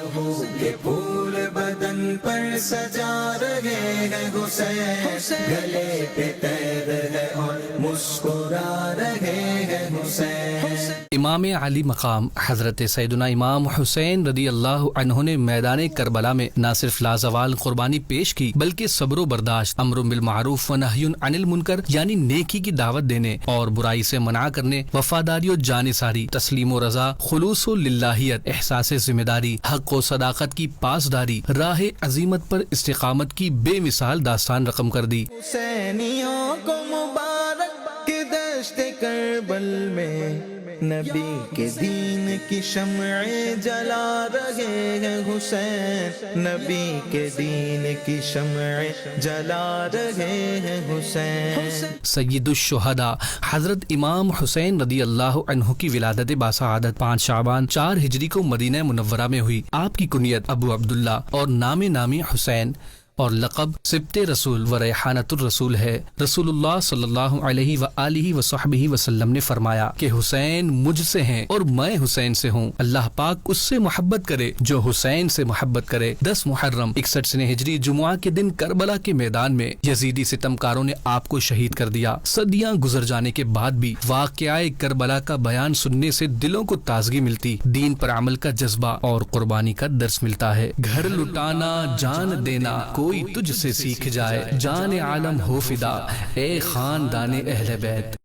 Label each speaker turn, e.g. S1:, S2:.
S1: لہو کے پھول بدن پر سجا رہے ہیں حسین، گلے پہ تیر ہے اور مسکرا رہے ہیں حسین۔
S2: امام علی مقام حضرت سیدنا امام حسین رضی اللہ عنہ نے میدان کربلا میں نہ صرف لازوال قربانی پیش کی بلکہ صبر و برداشت، امر بالمعروف و نہی عن المنکر یعنی نیکی کی دعوت دینے اور برائی سے منع کرنے، وفاداری و جانثاری، تسلیم و رضا، خلوص و للہیت، احساس ذمہ داری، حق و صداقت کی پاسداری، راہ عظیمت پر استقامت کی بے مثال داستان رقم کر دی۔
S1: حسینیوں کو مبارک کہ دشت کربل میں نبی کے دین کی شمعیں جلا رہے ہیں حسین، نبی کے دین کی شمعیں جلا رہے ہیں حسین۔
S2: سید الشہداء حضرت امام حسین رضی اللہ عنہ کی ولادت باسعادت 5 شعبان 4 ہجری کو مدینہ منورہ میں ہوئی۔ آپ کی کنیت ابو عبداللہ اور نام نامی حسین اور لقب سبط رسول و ریحانۃ الرسول ہے۔ رسول اللہ صلی اللہ علیہ وآلہ وصحبہ وسلم نے فرمایا کہ حسین مجھ سے ہیں اور میں حسین سے ہوں، اللہ پاک اس سے محبت کرے جو حسین سے محبت کرے۔ 10 محرم 61 سنہ ہجری جمعہ کے دن کربلا کے میدان میں یزیدی ستمکاروں نے آپ کو شہید کر دیا۔ صدیاں گزر جانے کے بعد بھی واقعہ کربلا کا بیان سننے سے دلوں کو تازگی ملتی، دین پر عمل کا جذبہ اور قربانی کا درس ملتا ہے۔ گھر لٹانا جان دینا کوئی تجھ سے سیکھ جائے، جان عالم ہو فدا اے خاندان اہل بیت۔